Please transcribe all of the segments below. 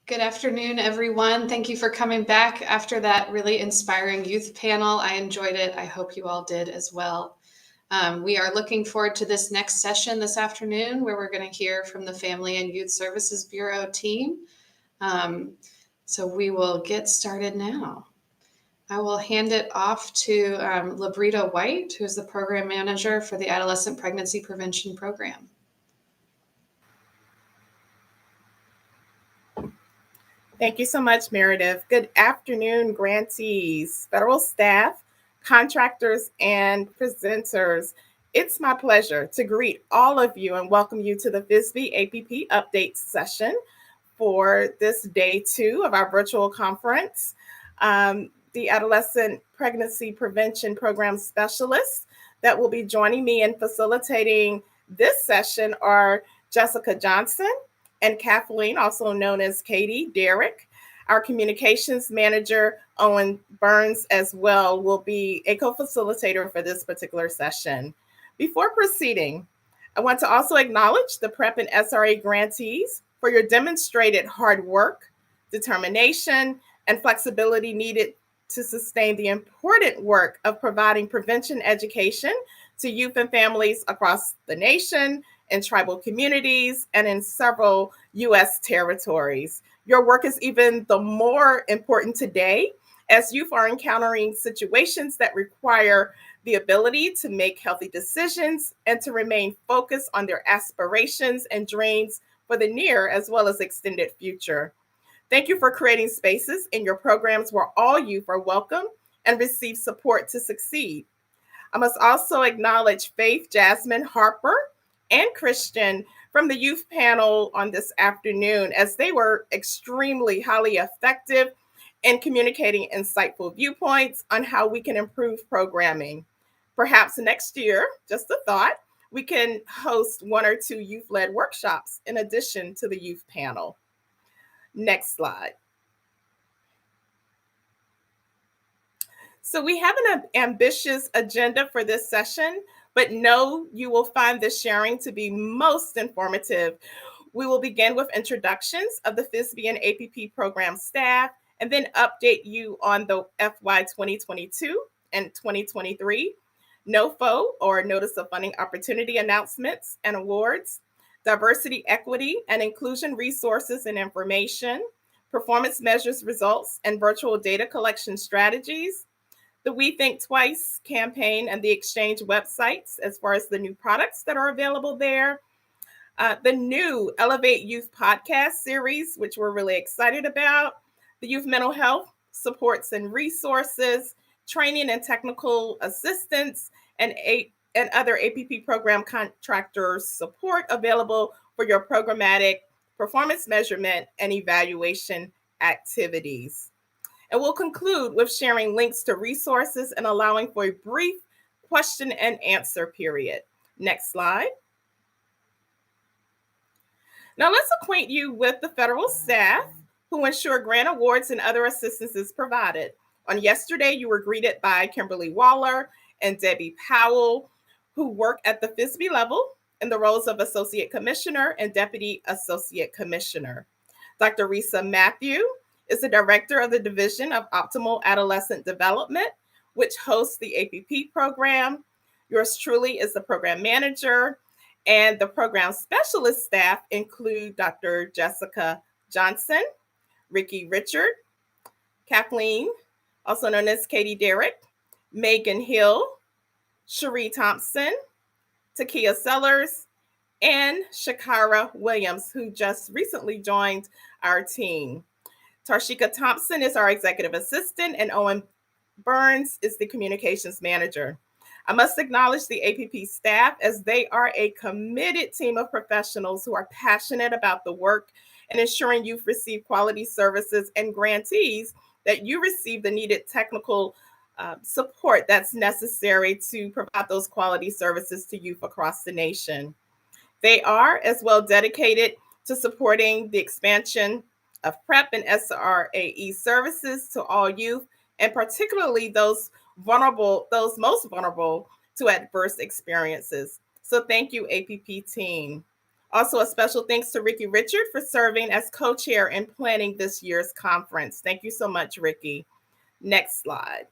Good afternoon, everyone. Thank you for coming back after that really inspiring youth panel. I enjoyed it. I hope you all did as well. We are looking forward to this next session this afternoon where we're going to hear from the Family and Youth Services Bureau team. So we will get started now. I will hand it off to Labrita White, who is the program manager for the Adolescent Pregnancy Prevention Program. Thank you so much, Meredith. Good afternoon, grantees, federal staff, contractors, and presenters. It's my pleasure to greet all of you and welcome you to the FYSB APP Updates session for this day 2 of our virtual conference. The Adolescent Pregnancy Prevention Program specialists that will be joining me in facilitating this session are Jessica Johnson and Kathleen, also known as Katie Derrick. Our communications manager, Owen Burns, as well, will be a co-facilitator for this particular session. Before proceeding, I want to also acknowledge the PrEP and SRA grantees for your demonstrated hard work, determination, and flexibility needed to sustain the important work of providing prevention education to youth and families across the nation, in tribal communities, and in several U.S. territories. Your work is even the more important today as youth are encountering situations that require the ability to make healthy decisions and to remain focused on their aspirations and dreams for the near as well as extended future. Thank you for creating spaces in your programs where all youth are welcome and receive support to succeed. I must also acknowledge Faith, Jasmine, Harper, and Christian from the youth panel on this afternoon, as they were extremely highly effective in communicating insightful viewpoints on how we can improve programming. Perhaps next year, just a thought, we can host 1 or 2 youth-led workshops in addition to the youth panel. Next slide. So we have an ambitious agenda for this session, but know you will find this sharing to be most informative. We will begin with introductions of the FYSB and APP program staff, and then update you on the FY 2022 and 2023 NOFO, or Notice of Funding Opportunity announcements and awards, diversity, equity, and inclusion resources and information, performance measures results, and virtual data collection strategies, the We Think Twice campaign and the exchange websites as far as the new products that are available there. The new Elevate Youth podcast series, which we're really excited about. The youth mental health supports and resources, training and technical assistance, and other APP program contractors support available for your programmatic performance measurement and evaluation activities. And we'll conclude with sharing links to resources and allowing for a brief question and answer period. Next slide. Now let's acquaint you with the federal staff who ensure grant awards and other assistance is provided. On yesterday, you were greeted by Kimberly Waller and Debbie Powell, who work at the FYSB level in the roles of Associate Commissioner and Deputy Associate Commissioner. Dr. Risa Matthew is the director of the Division of Optimal Adolescent Development, which hosts the APP program. Yours truly is the program manager, and the program specialist staff include Dr. Jessica Johnson, Ricky Richard, Kathleen, also known as Katie Derrick, Megan Hill, Cherie Thompson, Takia Sellers, and Shakara Williams, who just recently joined our team. Tarshika Thompson is our executive assistant, and Owen Burns is the communications manager. I must acknowledge the APP staff, as they are a committed team of professionals who are passionate about the work and ensuring youth receive quality services, and grantees that you receive the needed technical support that's necessary to provide those quality services to youth across the nation. They are as well dedicated to supporting the expansion of PrEP and SRAE services to all youth, and particularly those most vulnerable to adverse experiences. So thank you, APP team. Also, a special thanks to Ricky Richard for serving as co-chair and planning this year's conference. Thank you so much, Ricky. Next slide.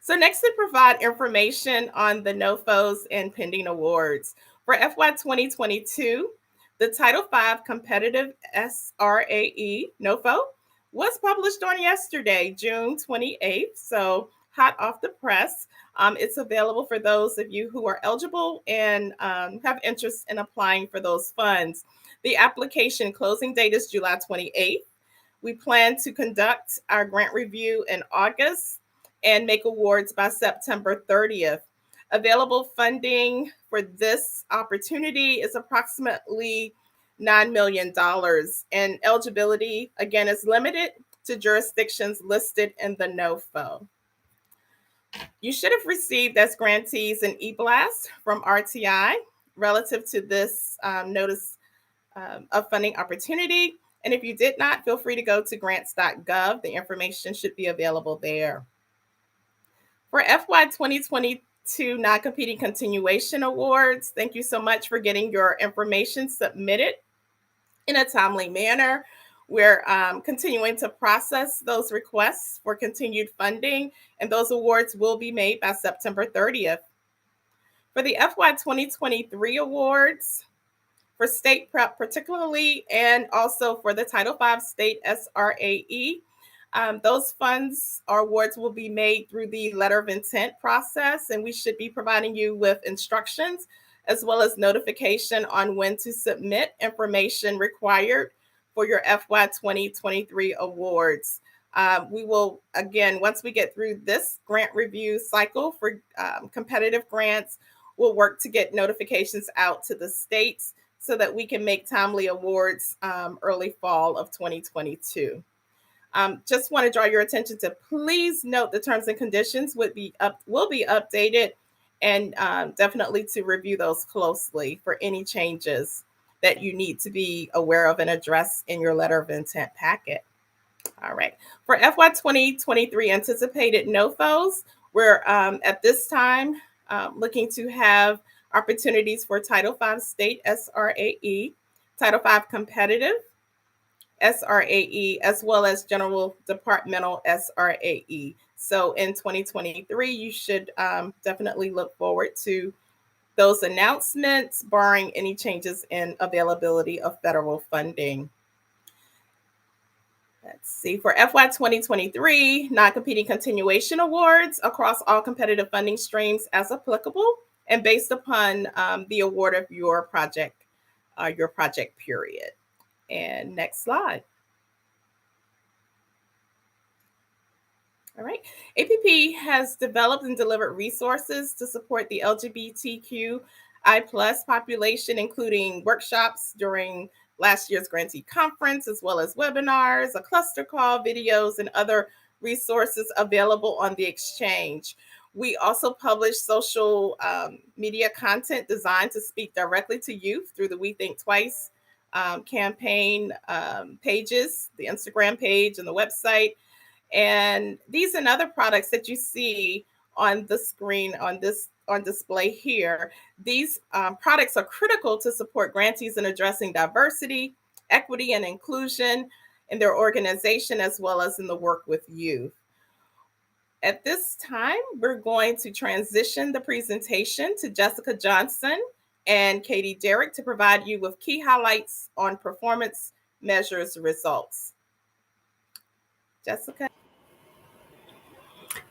So next, we provide information on the NOFOs and pending awards. For FY 2022, the Title V Competitive SRAE NOFO was published on yesterday, June 28th. So hot off the press. It's available for those of you who are eligible and have interest in applying for those funds. The application closing date is July 28th. We plan to conduct our grant review in August and make awards by September 30th. Available funding for this opportunity is approximately $9 million, and eligibility, again, is limited to jurisdictions listed in the NOFO. You should have received as grantees an e-blast from RTI relative to this notice of funding opportunity. And if you did not, feel free to go to grants.gov. The information should be available there. For FY 2022 non-competing continuation awards, thank you so much for getting your information submitted in a timely manner. We're continuing to process those requests for continued funding, and those awards will be made by September 30th. For the FY 2023 awards, for state prep particularly, and also for the Title V state SRAE, those funds or awards will be made through the letter of intent process, and we should be providing you with instructions as well as notification on when to submit information required for your FY 2023 awards. We will, again, once we get through this grant review cycle for competitive grants, we'll work to get notifications out to the states so that we can make timely awards early fall of 2022. Just want to draw your attention to please note the terms and conditions will be updated, and definitely to review those closely for any changes that you need to be aware of and address in your letter of intent packet. All right. For FY 2023 anticipated NOFOs, we're at this time looking to have opportunities for Title V state SRAE, Title V competitive SRAE, as well as general departmental SRAE. So in 2023, you should definitely look forward to those announcements, barring any changes in availability of federal funding. Let's see, for FY 2023, non-competing continuation awards across all competitive funding streams as applicable and based upon the award of your project period. And next slide. All right. APP has developed and delivered resources to support the LGBTQI+ population, including workshops during last year's Grantee Conference, as well as webinars, a cluster call, videos, and other resources available on the exchange. We also publish social media content designed to speak directly to youth through the We Think Twice campaign pages, the Instagram page and the website. And these and other products that you see on the screen on display here, these products are critical to support grantees in addressing diversity, equity, and inclusion in their organization, as well as in the work with youth. At this time, we're going to transition the presentation to Jessica Johnson and Katie Derrick to provide you with key highlights on performance measures results. Jessica.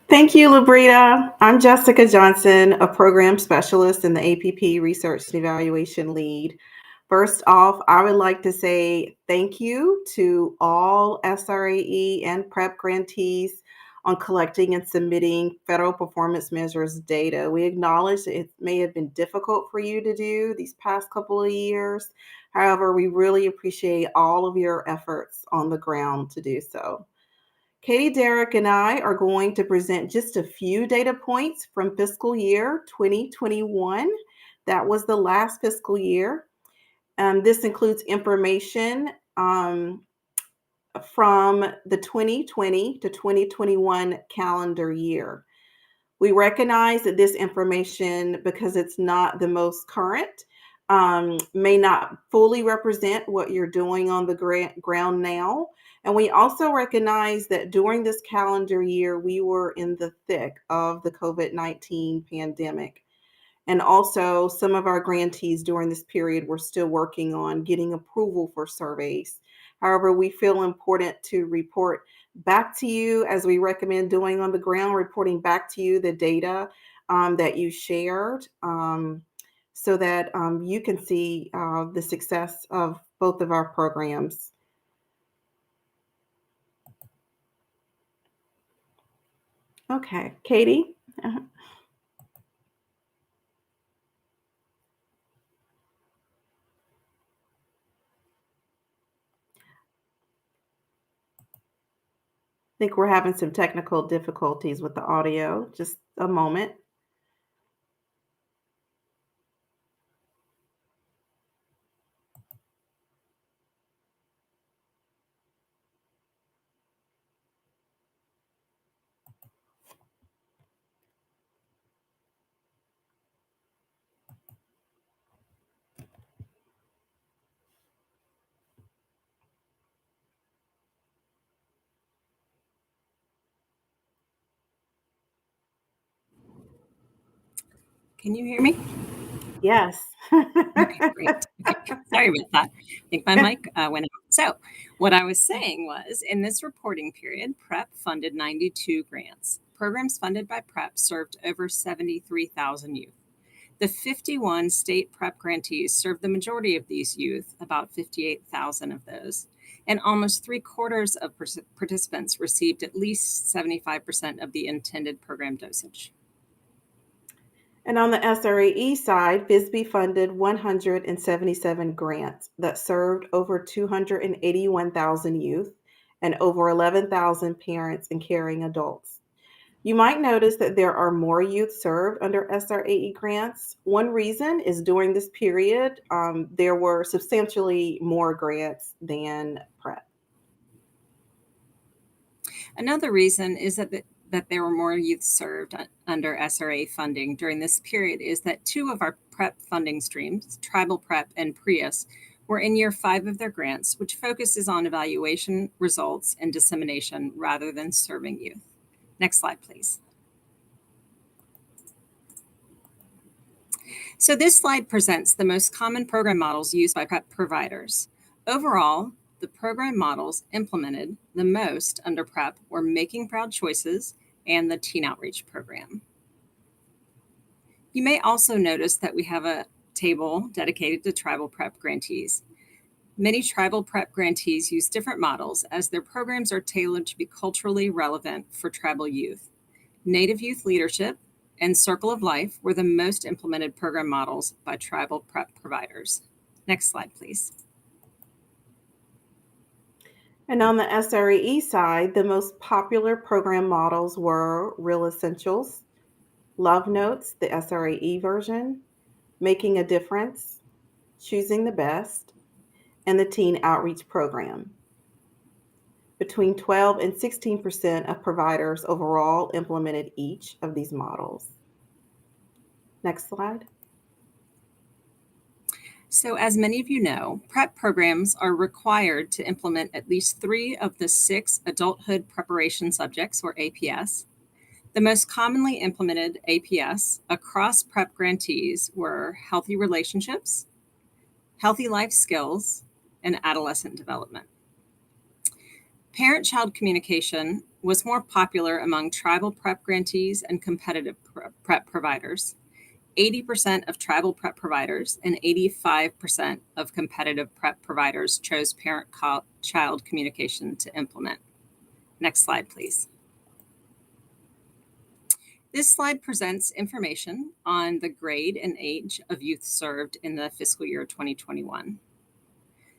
Thank you, Labrita. I'm Jessica Johnson, a program specialist and the APP Research and Evaluation Lead. First off, I would like to say thank you to all SRAE and PrEP grantees on collecting and submitting federal performance measures data. We acknowledge that it may have been difficult for you to do these past couple of years. However, we really appreciate all of your efforts on the ground to do so. Katie Derrick and I are going to present just a few data points from fiscal year 2021. That was the last fiscal year. This includes information from the 2020 to 2021 calendar year. We recognize that this information, because it's not the most current, may not fully represent what you're doing on the ground now. And we also recognize that during this calendar year, we were in the thick of the COVID-19 pandemic. And also, some of our grantees during this period were still working on getting approval for surveys. However, we feel important to report back to you, as we recommend doing on the ground, reporting back to you the data that you shared, so that you can see the success of both of our programs. Okay, Katie. I think we're having some technical difficulties with the audio. Just a moment. Can you hear me? Yes. Okay, great. Okay. Sorry about that. I think my mic went out. So, what I was saying was, in this reporting period, PrEP funded 92 grants. Programs funded by PrEP served over 73,000 youth. The 51 state PrEP grantees served the majority of these youth, about 58,000 of those. And almost 3/4 of participants received at least 75% of the intended program dosage. And on the SRAE side, FYSB funded 177 grants that served over 281,000 youth and over 11,000 parents and caring adults. You might notice that there are more youth served under SRAE grants. One reason is during this period, there were substantially more grants than PrEP. Another reason is that there were more youth served under SRA funding during this period is that 2 of our PrEP funding streams, Tribal PrEP and Prius, were in year 5 of their grants, which focuses on evaluation, results, and dissemination rather than serving youth. Next slide, please. So this slide presents the most common program models used by PrEP providers. Overall, the program models implemented the most under PrEP were Making Proud Choices and the Teen Outreach Program. You may also notice that we have a table dedicated to tribal PrEP grantees. Many tribal PrEP grantees use different models as their programs are tailored to be culturally relevant for tribal youth. Native Youth Leadership and Circle of Life were the most implemented program models by tribal PrEP providers. Next slide, please. And on the SRAE side, the most popular program models were Real Essentials, Love Notes, the SRAE version, Making a Difference, Choosing the Best, and the Teen Outreach Program. Between 12 and 16% of providers overall implemented each of these models. Next slide. So as many of you know, PrEP programs are required to implement at least 3 of the 6 adulthood preparation subjects, or APS. The most commonly implemented APS across PrEP grantees were healthy relationships, healthy life skills, and adolescent development. Parent-child communication was more popular among tribal PrEP grantees and competitive PrEP providers. 80% of tribal PrEP providers and 85% of competitive PrEP providers chose parent-child communication to implement. Next slide, please. This slide presents information on the grade and age of youth served in the fiscal year 2021.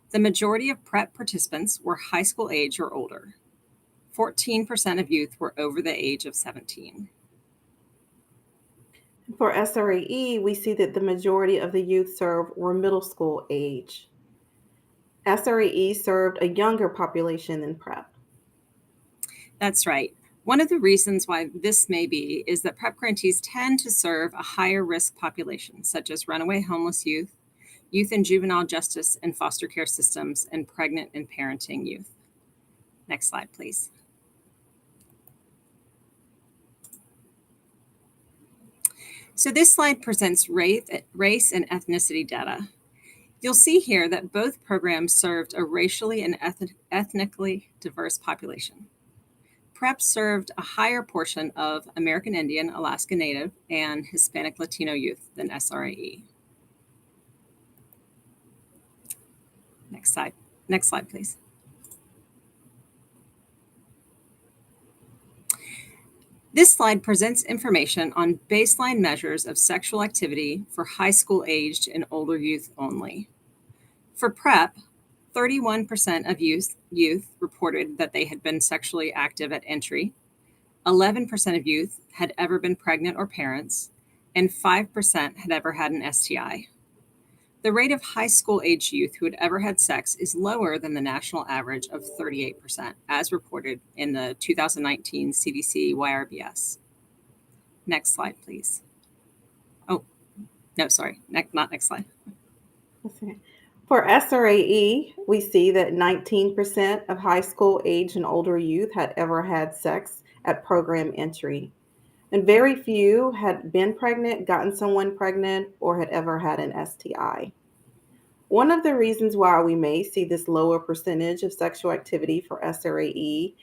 The majority of PrEP participants were high school age or older. 14% of youth were over the age of 17. For SRAE, we see that the majority of the youth served were middle school age. SRAE served a younger population than PrEP. That's right. One of the reasons why this may be is that PrEP grantees tend to serve a higher risk population, such as runaway homeless youth, youth in juvenile justice and foster care systems, and pregnant and parenting youth. Next slide, please. So this slide presents race and ethnicity data. You'll see here that both programs served a racially and ethnically diverse population. PrEP served a higher portion of American Indian, Alaska Native, and Hispanic Latino youth than SRAE. Next slide, please. This slide presents information on baseline measures of sexual activity for high school aged and older youth only. For PrEP, 31% of youth reported that they had been sexually active at entry, 11% of youth had ever been pregnant or parents, and 5% had ever had an STI. The rate of high school age youth who had ever had sex is lower than the national average of 38%, as reported in the 2019 CDC YRBS. Next slide, please. Oh, no, sorry, not next slide. Okay. For SRAE, we see that 19% of high school age and older youth had ever had sex at program entry, and very few had been pregnant, gotten someone pregnant, or had ever had an STI. One of the reasons why we may see this lower percentage of sexual activity for SRAE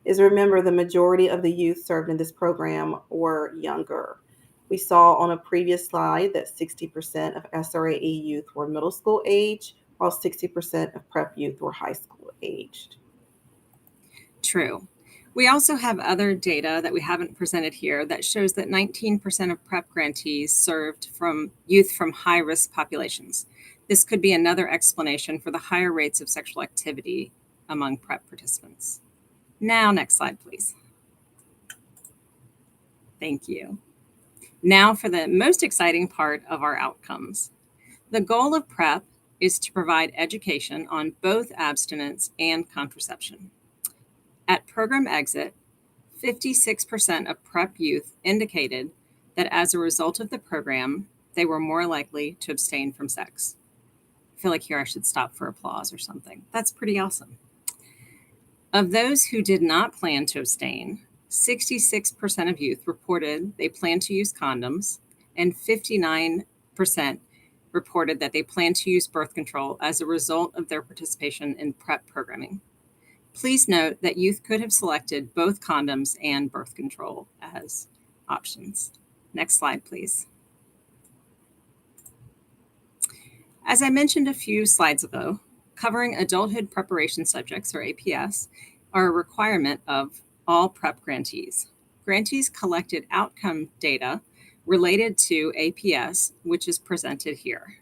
is, remember, the majority of the youth served in this program were younger. We saw on a previous slide that 60% of SRAE youth were middle school age, while 60% of PrEP youth were high school aged. True. We also have other data that we haven't presented here that shows that 19% of PrEP grantees served from youth from high-risk populations. This could be another explanation for the higher rates of sexual activity among PrEP participants. Now, next slide, please. Thank you. Now for the most exciting part of our outcomes. The goal of PrEP is to provide education on both abstinence and contraception. At program exit, 56% of PrEP youth indicated that as a result of the program, they were more likely to abstain from sex. I feel like here I should stop for applause or something. That's pretty awesome. Of those who did not plan to abstain, 66% of youth reported they planned to use condoms, and 59% reported that they planned to use birth control as a result of their participation in PrEP programming. Please note that youth could have selected both condoms and birth control as options. Next slide, please. As I mentioned a few slides ago, covering adulthood preparation subjects, or APS, are a requirement of all PrEP grantees. Grantees collected outcome data related to APS, which is presented here.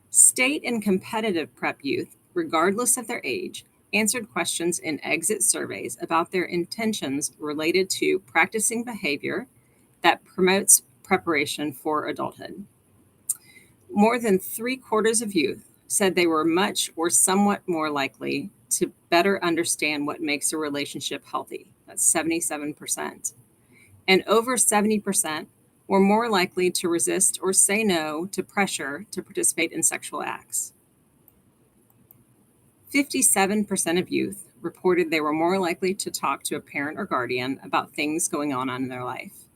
State and competitive PrEP youth, regardless of their age, answered questions in exit surveys about their intentions related to practicing behavior that promotes preparation for adulthood. More than 3/4 of youth said they were much or somewhat more likely to better understand what makes a relationship healthy. That's 77%. And over 70% were more likely to resist or say no to pressure to participate in sexual acts. 57% of youth reported they were more likely to talk to a parent or guardian about things going on in their life.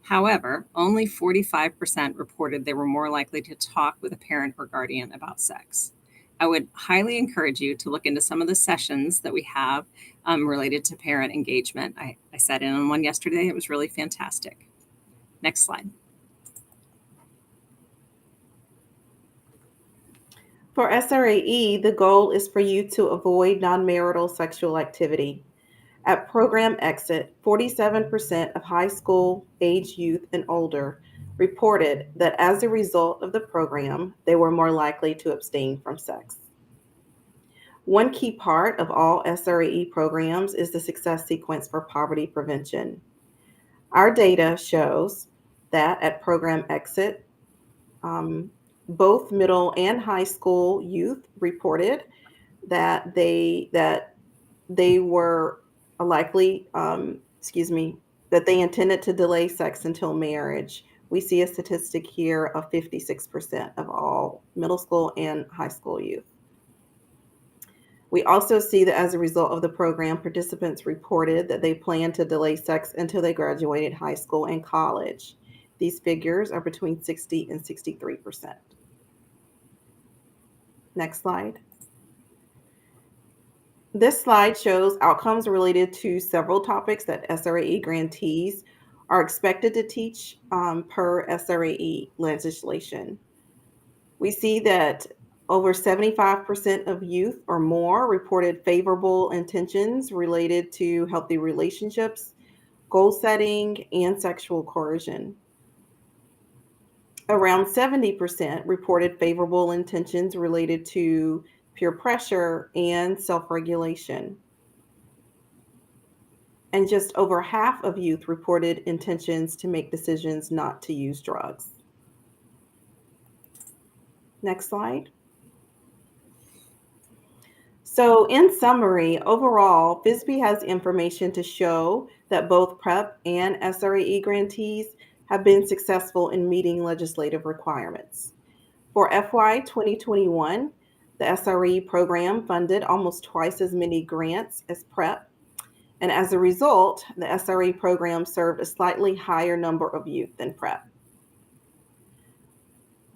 However, only 45% reported they were more likely to talk with a parent or guardian about sex. I would highly encourage you to look into some of the sessions that we have related to parent engagement. I sat in on one yesterday. It was really fantastic. Next slide. For SRAE, the goal is for you to avoid non-marital sexual activity. At program exit, 47% of high school age youth and older reported that as a result of the program, they were more likely to abstain from sex. One key part of all SRAE programs is the success sequence for poverty prevention. Our data shows that at program exit, both middle and high school youth reported that they were likely, that they intended to delay sex until marriage. We see a statistic here of 56% of all middle school and high school youth. We also see that as a result of the program, participants reported that they plan to delay sex until they graduated high school and college. These figures are between 60 and 63%. Next slide. This slide shows outcomes related to several topics that SRAE grantees are expected to teach per SRAE legislation. We see that over 75% of youth or more reported favorable intentions related to healthy relationships, goal setting, and sexual coercion. Around 70% reported favorable intentions related to peer pressure and self-regulation. And just over half of youth reported intentions to make decisions not to use drugs. Next slide. So in summary, overall, FYSB has information to show that both PrEP and SRAE grantees have been successful in meeting legislative requirements. For FY 2021, the SRAE program funded almost twice as many grants as PrEP, and as a result, the SRAE program served a slightly higher number of youth than PrEP.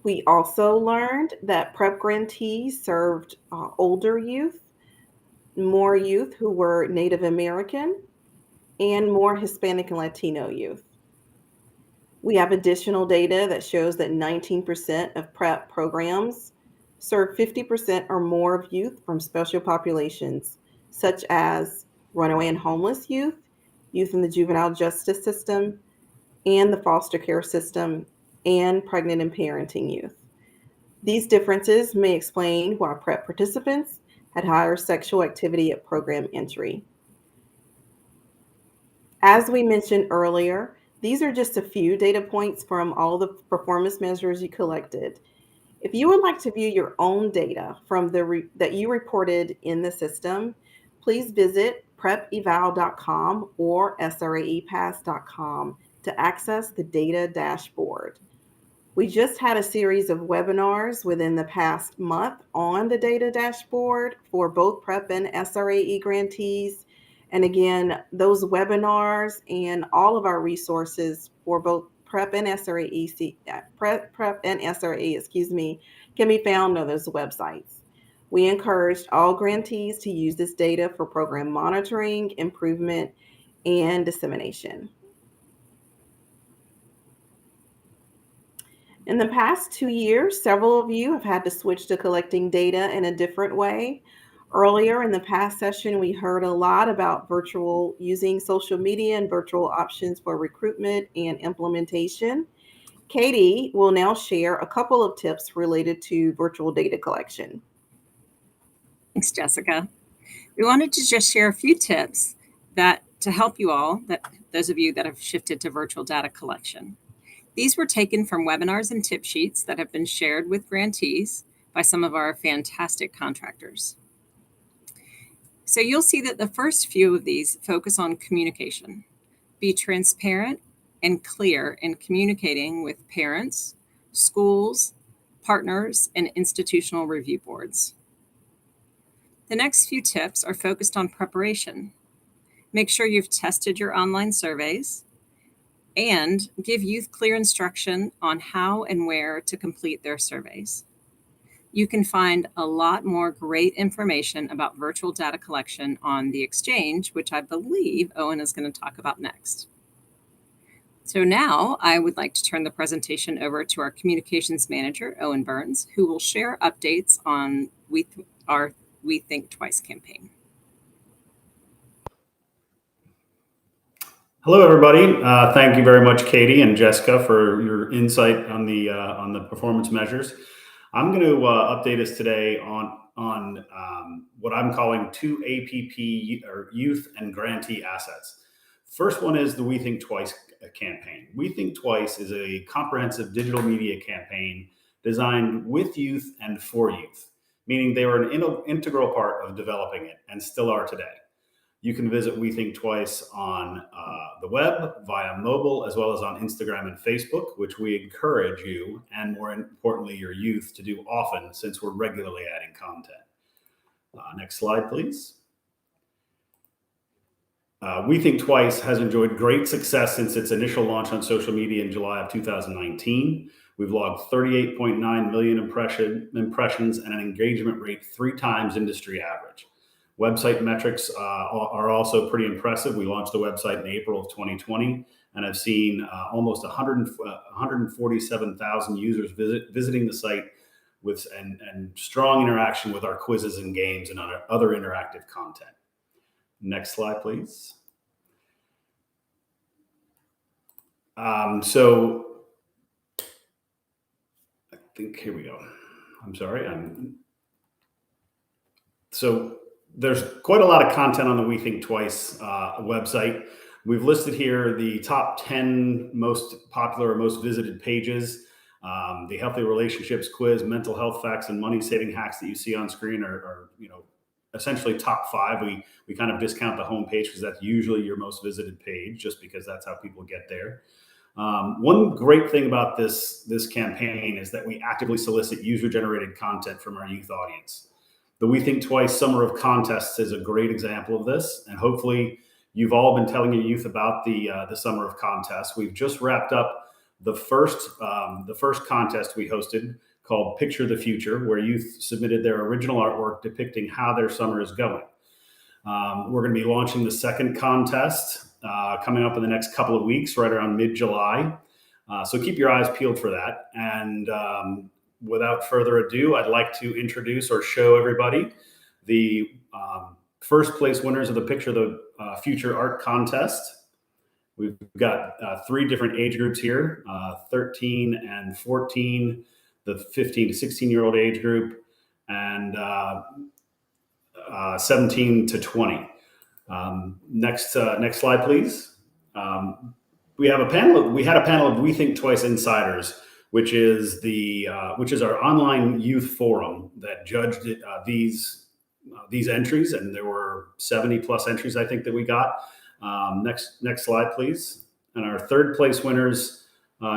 We also learned that PrEP grantees served older youth, more youth who were Native American, and more Hispanic and Latino youth. We have additional data that shows that 19% of PrEP programs serve 50% or more of youth from special populations, such as runaway and homeless youth, youth in the juvenile justice system, and the foster care system, and pregnant and parenting youth. These differences may explain why PrEP participants had higher sexual activity at program entry. As we mentioned earlier, these are just a few data points from all the performance measures you collected. If you would like to view your own data from that you reported in the system, please visit prepeval.com or sraepass.com to access the data dashboard. We just had a series of webinars within the past month on the data dashboard for both PrEP and SRAE grantees. And again, those webinars and all of our resources for both PrEP and SRAE, can be found on those websites. We encouraged all grantees to use this data for program monitoring, improvement, and dissemination. In the past 2 years, several of you have had to switch to collecting data in a different way. Earlier in the past session, we heard a lot about using social media and virtual options for recruitment and implementation. Katie will now share a couple of tips related to virtual data collection. Thanks, Jessica. We wanted to just share a few tips to help you all, those of you that have shifted to virtual data collection. These were taken from webinars and tip sheets that have been shared with grantees by some of our fantastic contractors. So you'll see that the first few of these focus on communication. Be transparent and clear in communicating with parents, schools, partners, and institutional review boards. The next few tips are focused on preparation. Make sure you've tested your online surveys and give youth clear instruction on how and where to complete their surveys. You can find a lot more great information about virtual data collection on the Exchange, which I believe Owen is going to talk about next. So now I would like to turn the presentation over to our communications manager, Owen Burns, who will share updates on our We Think Twice campaign. Hello, everybody. Thank you very much, Katie and Jessica, for your insight on the performance measures. I'm going to update us today on what I'm calling 2 APP or youth and grantee assets. First one is the We Think Twice campaign. We Think Twice is a comprehensive digital media campaign designed with youth and for youth, meaning they were an integral part of developing it and still are today. you can visit We Think Twice on the web, via mobile, as well as on Instagram and Facebook, which we encourage you, and more importantly, your youth, to do often, since we're regularly adding content. Next slide, please. We Think Twice has enjoyed great success since its initial launch on social media in July of 2019. We've logged 38.9 million impressions and an engagement rate 3 times industry average. Website metrics are also pretty impressive. We launched the website in April of 2020 and have seen almost 147,000 users visiting the site and strong interaction with our quizzes and games and other interactive content. Next slide, please. So I think, here we go. I'm sorry. So there's quite a lot of content on the We Think Twice website. We've listed here the top 10 most popular or most visited pages. The Healthy Relationships quiz, mental health facts, and money saving hacks that you see on screen are essentially top 5. We kind of discount the homepage because that's usually your most visited page, just because that's how people get there. One great thing about this campaign is that we actively solicit user-generated content from our youth audience. The We Think Twice Summer of Contests is a great example of this, and hopefully you've all been telling your youth about the Summer of Contests. We've just wrapped up the first contest we hosted, called Picture the Future, where youth submitted their original artwork depicting how their summer is going. We're going to be launching the second contest coming up in the next couple of weeks, right around mid-July. So keep your eyes peeled for that. And without further ado, I'd like to introduce or show everybody the first place winners of the Picture the Future art contest. We've got 3 different age groups here, 13 and 14, the 15 to 16-year-old age group, and 17 to 20. Next slide, please. We had a panel of We Think Twice insiders, which is our online youth forum that judged these entries, and there were 70 plus entries, I think, that we got. Next slide, please. And our third place winners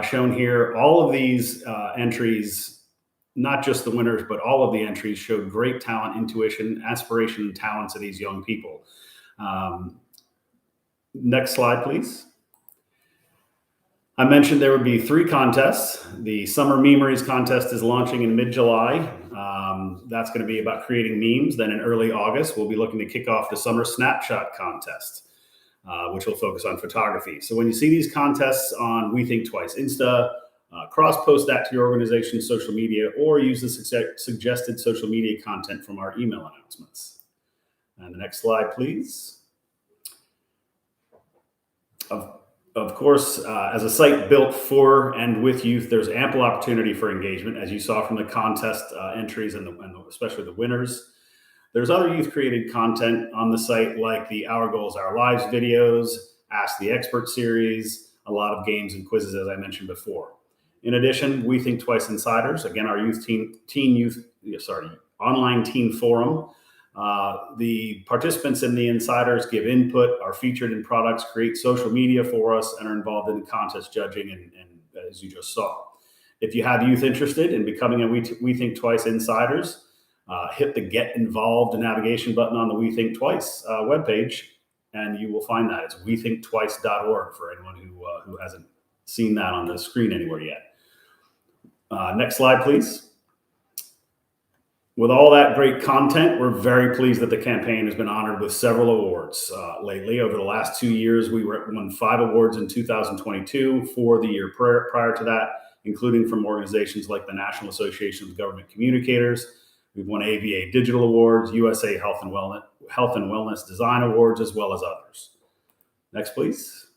shown here. All of these entries, not just the winners, but all of the entries showed great talent, intuition, aspiration, and talents of these young people. Next slide, please. I mentioned there would be 3 contests. The Summer Memories contest is launching in mid-July. That's going to be about creating memes. Then in early August, we'll be looking to kick off the Summer Snapshot contest, which will focus on photography. So when you see these contests on We Think Twice Insta, cross-post that to your organization's social media, or use the suggested social media content from our email announcements. And the next slide, please. Of course, as a site built for and with youth, there's ample opportunity for engagement, as you saw from the contest entries and especially the winners. There's other youth-created content on the site, like the Our Goals, Our Lives videos, Ask the Expert series, a lot of games and quizzes, as I mentioned before. In addition, We Think Twice Insiders, again, our online teen forum. The participants in the insiders give input, are featured in products, create social media for us, and are involved in the contest judging, and as you just saw. If you have youth interested in becoming a We Think Twice Insiders, hit the Get Involved navigation button on the We Think Twice webpage, and you will find that. It's wethinktwice.org for anyone who hasn't seen that on the screen anywhere yet. Next slide, please. With all that great content, we're very pleased that the campaign has been honored with several awards lately. Over the last 2 years, we won 5 awards in 2022, 4 the year prior to that, including from organizations like the National Association of Government Communicators. We've won AVA Digital Awards, USA Health and Wellness Design Awards, as well as others. Next, please.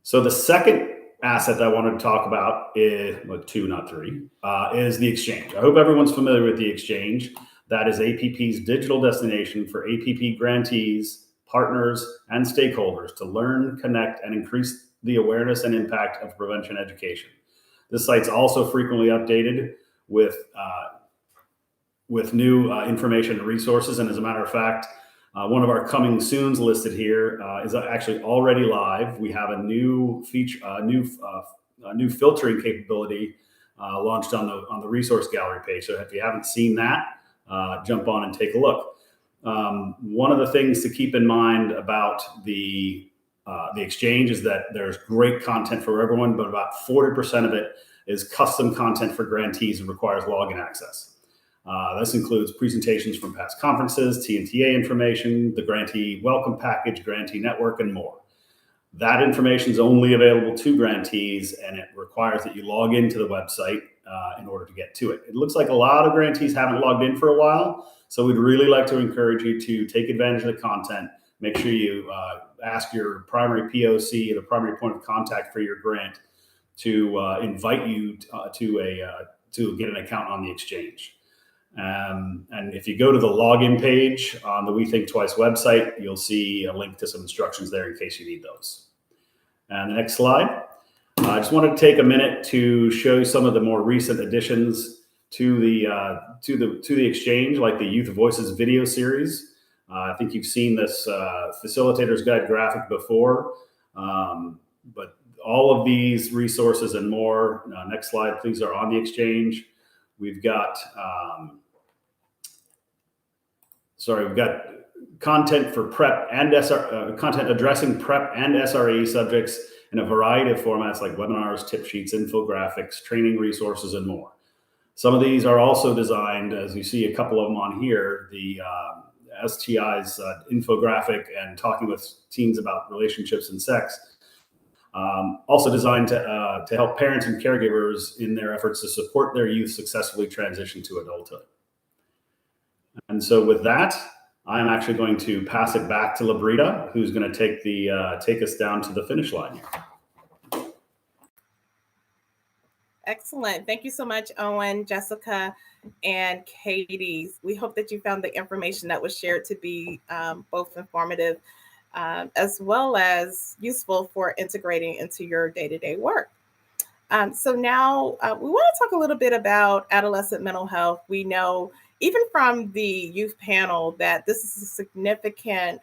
So the second asset that I wanted to talk about is, well, 2, not 3, is the Exchange. I hope everyone's familiar with the Exchange. That is APP's digital destination for APP grantees, partners, and stakeholders to learn, connect, and increase the awareness and impact of prevention education. This site's also frequently updated with new information and resources. And as a matter of fact, One of our coming soons listed here is actually already live. We have a new feature, new filtering capability launched on the resource gallery page. So if you haven't seen that, jump on and take a look. One of the things to keep in mind about the exchange is that there's great content for everyone, but about 40% of it is custom content for grantees and requires login access. This includes presentations from past conferences, TNTA information, the grantee welcome package, grantee network, and more. That information is only available to grantees, and it requires that you log into the website in order to get to it. It looks like a lot of grantees haven't logged in for a while, so we'd really like to encourage you to take advantage of the content. Make sure you ask your primary POC, the primary point of contact for your grant, to invite you to get an account on the exchange. And if you go to the login page on the We Think Twice website, you'll see a link to some instructions there in case you need those. And the next slide. I just wanted to take a minute to show you some of the more recent additions to the exchange, like the Youth Voices video series. I think you've seen this Facilitator's Guide graphic before, but all of these resources and more, next slide please, are on the exchange. We've got content for prep and content addressing prep and SRE subjects in a variety of formats like webinars, tip sheets, infographics, training resources, and more. Some of these are also designed, as you see a couple of them on here, the STI's infographic and talking with teens about relationships and sex. Also designed to help parents and caregivers in their efforts to support their youth successfully transition to adulthood. And so with that, I'm actually going to pass it back to Labrita, who's going to take us down to the finish line here. Excellent. Thank you so much, Owen, Jessica, and Katie. We hope that you found the information that was shared to be both informative as well as useful for integrating into your day-to-day work. So now we want to talk a little bit about adolescent mental health. We know even from the youth panel that this is a significant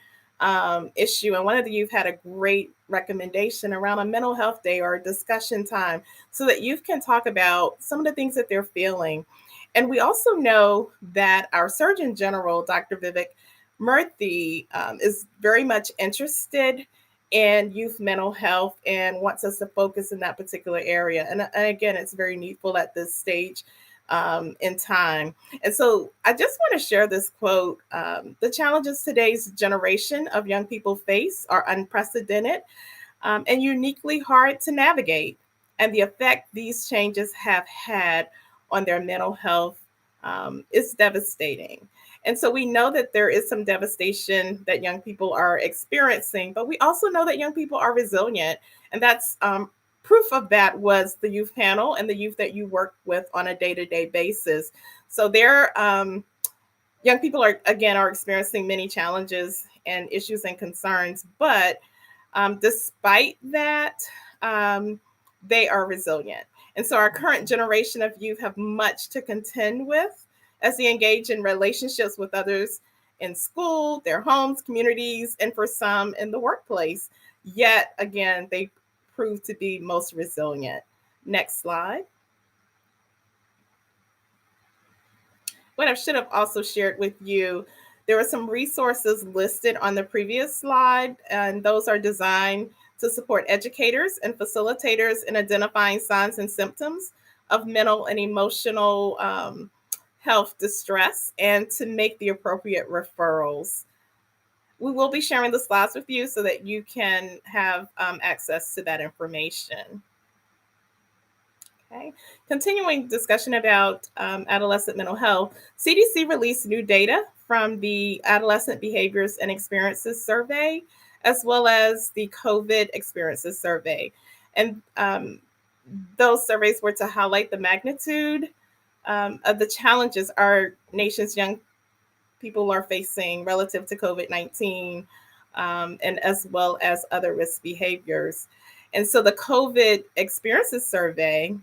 issue. And one of the youth had a great recommendation around a mental health day or a discussion time so that youth can talk about some of the things that they're feeling. And we also know that our Surgeon General, Dr. Vivek Murthy, is very much interested in youth mental health and wants us to focus in that particular area. And again, it's very needful at this stage in time. And so I just want to share this quote. The challenges today's generation of young people face are unprecedented and uniquely hard to navigate. And the effect these changes have had on their mental health is devastating. And so we know that there is some devastation that young people are experiencing, but we also know that young people are resilient. And that's proof of that was the youth panel and the youth that you work with on a day-to-day basis. So they're young people are experiencing many challenges and issues and concerns, but despite that, they are resilient. And so our current generation of youth have much to contend with as they engage in relationships with others in school, their homes, communities, and for some in the workplace. Yet again, they prove to be most resilient. Next slide. What I should have also shared with you, there are some resources listed on the previous slide, and those are designed to support educators and facilitators in identifying signs and symptoms of mental and emotional health distress and to make the appropriate referrals. We will be sharing the slides with you so that you can have access to that information. Okay. Continuing discussion about adolescent mental health, CDC released new data from the Adolescent Behaviors and Experiences Survey, as well as the COVID Experiences Survey. And those surveys were to highlight the magnitude of the challenges our nation's young people are facing relative to COVID-19 and as well as other risk behaviors. And so the COVID Experiences Survey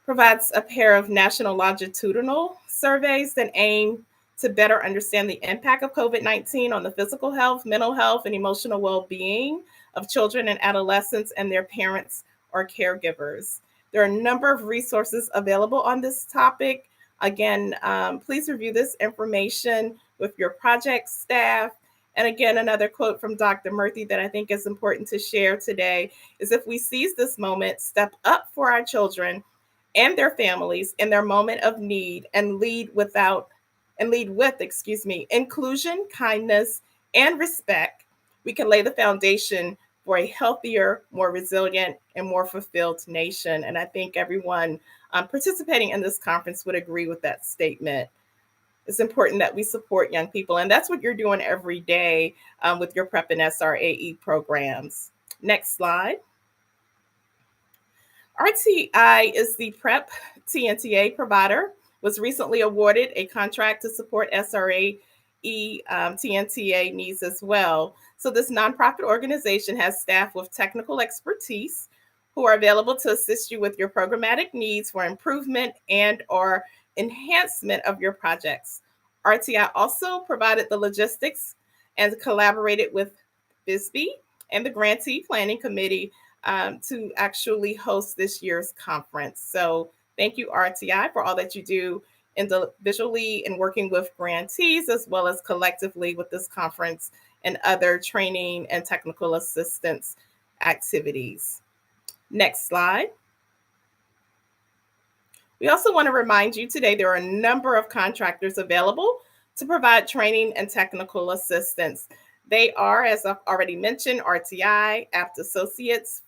provides a pair of national longitudinal surveys that aim to better understand the impact of COVID-19 on the physical health, mental health, and emotional well-being of children and adolescents and their parents or caregivers. There are a number of resources available on this topic. Again, please review this information with your project staff. And again, another quote from Dr. Murthy that I think is important to share today is, if we seize this moment, step up for our children and their families in their moment of need, and lead with, inclusion, kindness, and respect, we can lay the foundation for a healthier, more resilient, and more fulfilled nation. And I think everyone participating in this conference would agree with that statement. It's important that we support young people, and that's what you're doing every day with your PrEP and SRAE programs. Next slide. RTI is the PrEP TNTA provider, was recently awarded a contract to support SRAE TNTA needs as well. So this nonprofit organization has staff with technical expertise who are available to assist you with your programmatic needs for improvement and or enhancement of your projects. RTI also provided the logistics and collaborated with FYSB and the Grantee Planning Committee to actually host this year's conference. So thank you, RTI, for all that you do individually in working with grantees, as well as collectively with this conference and other training and technical assistance activities. Next slide. We also want to remind you today there are a number of contractors available to provide training and technical assistance. They are, as I've already mentioned, RTI, APT Associates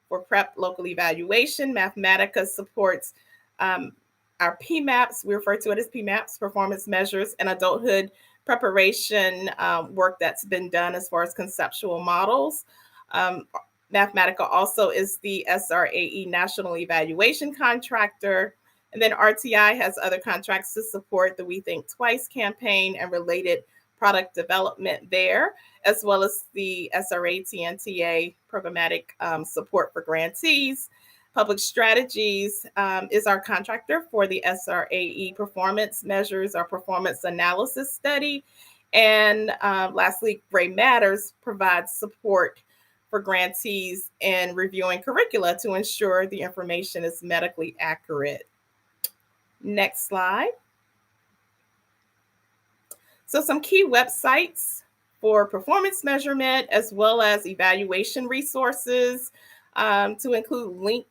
for PrEP local evaluation. Mathematica supports our PMAPs. We refer to it as PMAPs, performance measures, and adulthood preparation work that's been done as far as conceptual models. Mathematica also is the SRAE national evaluation contractor. And then RTI has other contracts to support the We Think Twice campaign and related product development there, as well as the SRA TNTA programmatic support for grantees. Public Strategies is our contractor for the SRAE performance measures, our performance analysis study. And lastly, Gray Matters provides support for grantees in reviewing curricula to ensure the information is medically accurate. Next slide. So some key websites for performance measurement, as well as evaluation resources, to include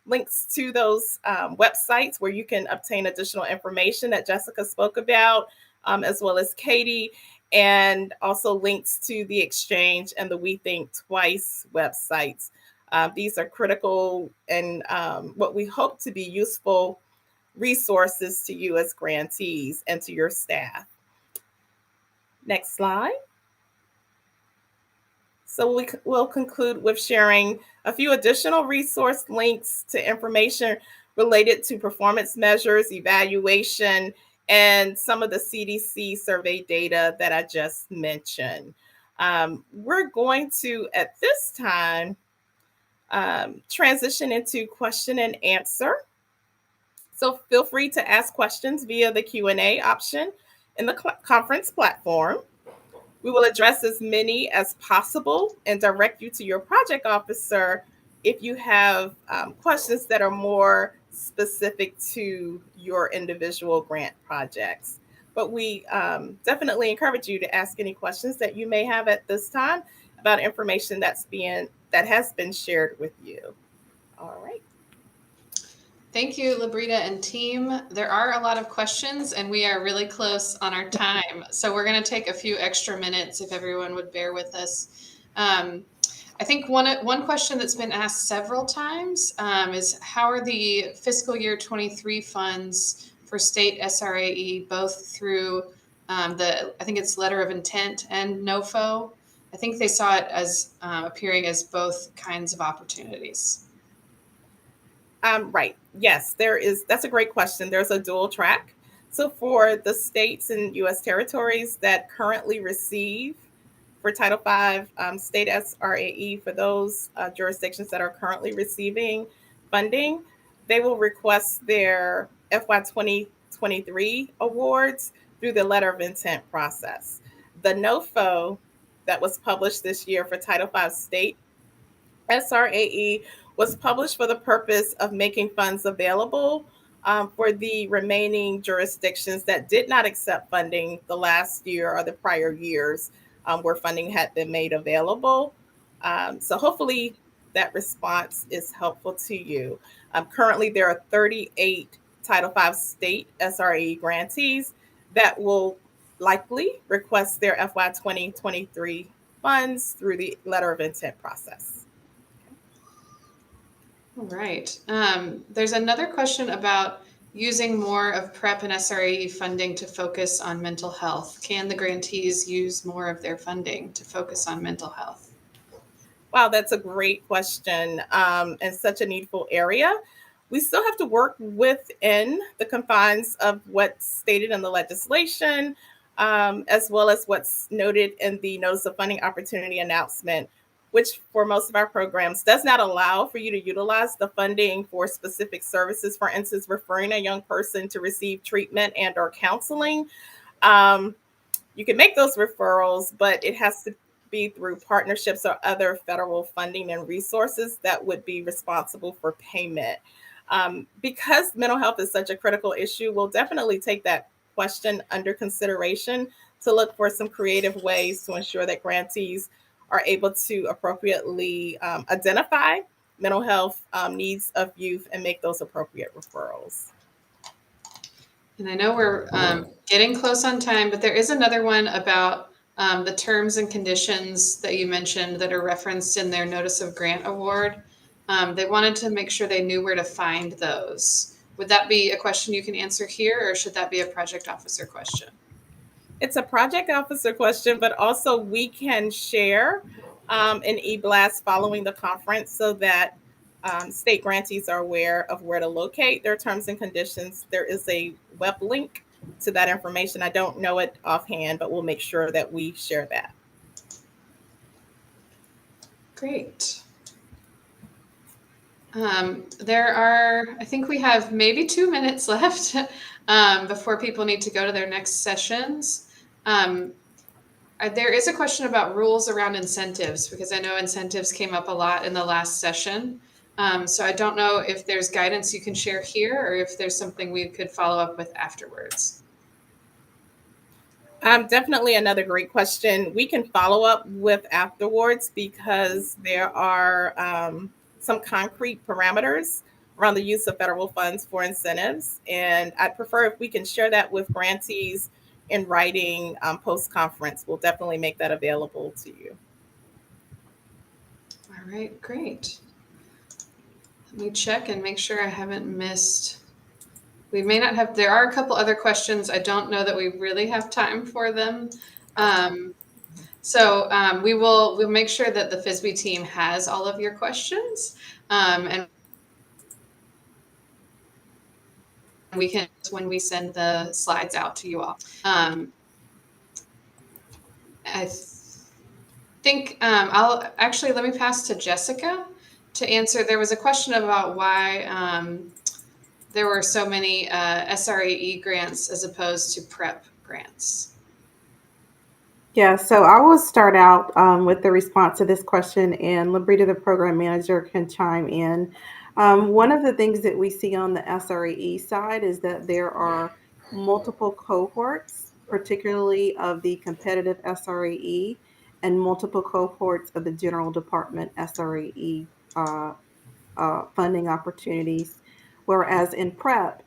links to those websites where you can obtain additional information that Jessica spoke about, as well as Katie, and also links to the Exchange and the We Think Twice websites. These are critical and what we hope to be useful resources to you as grantees and to your staff. Next slide. So we'll conclude with sharing a few additional resource links to information related to performance measures, evaluation, and some of the CDC survey data that I just mentioned. We're going to, at this time, transition into question and answer. So feel free to ask questions via the Q&A option in the conference platform. We will address as many as possible and direct you to your project officer if you have questions that are more specific to your individual grant projects. But we definitely encourage you to ask any questions that you may have at this time about information that has been shared with you. All right. Thank you, Labrita and team. There are a lot of questions and we are really close on our time. So we're going to take a few extra minutes if everyone would bear with us. I think one question that's been asked several times is how are the fiscal year 23 funds for state SRAE, both through I think it's letter of intent and NOFO? I think they saw it as appearing as both kinds of opportunities. Right. Yes, there is. That's a great question. There's a dual track. So for the states and U.S. territories that currently receive for Title V state SRAE, for those jurisdictions that are currently receiving funding, they will request their FY 2023 awards through the letter of intent process. The NOFO that was published this year for Title V state SRAE was published for the purpose of making funds available for the remaining jurisdictions that did not accept funding the last year or the prior years where funding had been made available. So hopefully that response is helpful to you. Currently, there are 38 Title V state SRAE grantees that will likely request their FY 2023 funds through the letter of intent process. All right. There's another question about using more of PrEP and SRAE funding to focus on mental health. Can the grantees use more of their funding to focus on mental health? Wow, that's a great question and such a needful area. We still have to work within the confines of what's stated in the legislation, as well as what's noted in the Notice of Funding Opportunity announcement, which for most of our programs does not allow for you to utilize the funding for specific services. For instance, referring a young person to receive treatment and or counseling. You can make those referrals, but it has to be through partnerships or other federal funding and resources that would be responsible for payment. Because mental health is such a critical issue, we'll definitely take that question under consideration to look for some creative ways to ensure that grantees are able to appropriately identify mental health needs of youth and make those appropriate referrals. And I know we're getting close on time, but there is another one about the terms and conditions that you mentioned that are referenced in their notice of grant award. They wanted to make sure they knew where to find those. Would that be a question you can answer here, or should that be a project officer question? It's a project officer question, but also we can share an e-blast following the conference so that state grantees are aware of where to locate their terms and conditions. There is a web link to that information. I don't know it offhand, but we'll make sure that we share that. Great. I think we have maybe 2 minutes left before people need to go to their next sessions. There is a question about rules around incentives, because I know incentives came up a lot in the last session. So I don't know if there's guidance you can share here or if there's something we could follow up with afterwards. Definitely another great question. We can follow up with afterwards because there are some concrete parameters around the use of federal funds for incentives. And I'd prefer if we can share that with grantees in writing post-conference. We'll definitely make that available to you. All right, great. Let me check and make sure I haven't missed. We may not have, there are a couple other questions. I don't know that we really have time for them. We'll make sure that the FYSB team has all of your questions. And we can, when we send the slides out to you all. I think I'll actually, let me pass to Jessica to answer. There was a question about why there were so many SRAE grants as opposed to PrEP grants. Yeah, so I will start out with the response to this question, and Labrita, the program manager, can chime in. One of the things that we see on the SRAE side is that there are multiple cohorts, particularly of the competitive SRAE, and multiple cohorts of the general department SRAE funding opportunities. Whereas in PrEP,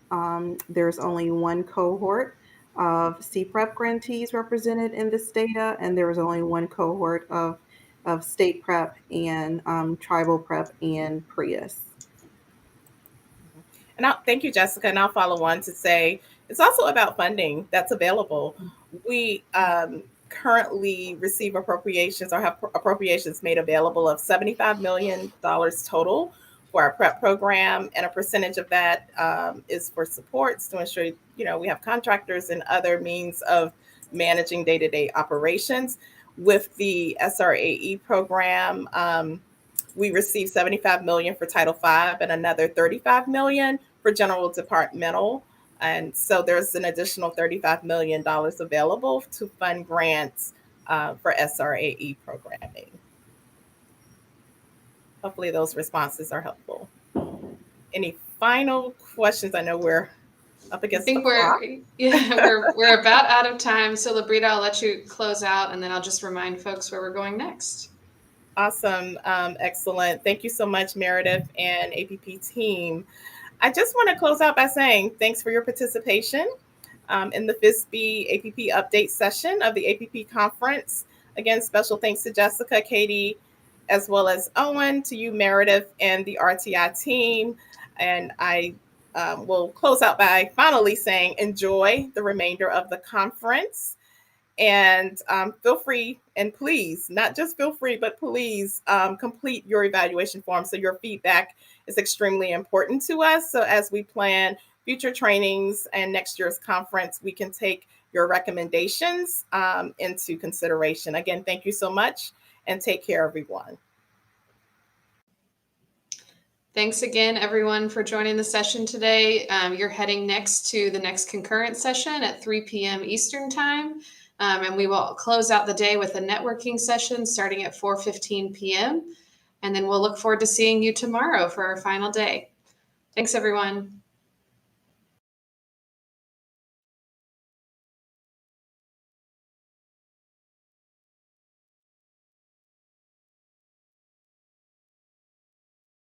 there's only one cohort of CPrEP grantees represented in this data, and there was only one cohort of state PrEP and tribal PrEP and PRIUS. And thank you, Jessica. And I'll follow on to say it's also about funding that's available. We currently receive appropriations or have appropriations made available of $75 million total for our PrEP program, and a percentage of that is for supports to ensure we have contractors and other means of managing day-to-day operations. With the SRAE program, we receive $75 million for Title V and another $35 million for general departmental And so there's an additional $35 million available to fund grants for SRAE programming. Hopefully those responses are helpful. Any final questions? I know we're up I against think the clock. we're about out of time. So Labrita, I'll let you close out, and then I'll just remind folks where we're going next. Awesome. Excellent. Thank you so much, Meredith and APP team. I just want to close out by saying thanks for your participation in the FYSB APP Update session of the APP Conference. Again, special thanks to Jessica, Katie, as well as Owen, to you, Meredith, and the RTI team. And I will close out by finally saying enjoy the remainder of the conference. And feel free, and please, not just feel free, but please complete your evaluation form. So your feedback is extremely important to us. So as we plan future trainings and next year's conference, we can take your recommendations into consideration. Again, thank you so much, and take care, everyone. Thanks again, everyone, for joining the session today. You're heading next to the next concurrent session at 3 p.m. Eastern Time. And we will close out the day with a networking session starting at 4:15 p.m. And then we'll look forward to seeing you tomorrow for our final day. Thanks, everyone.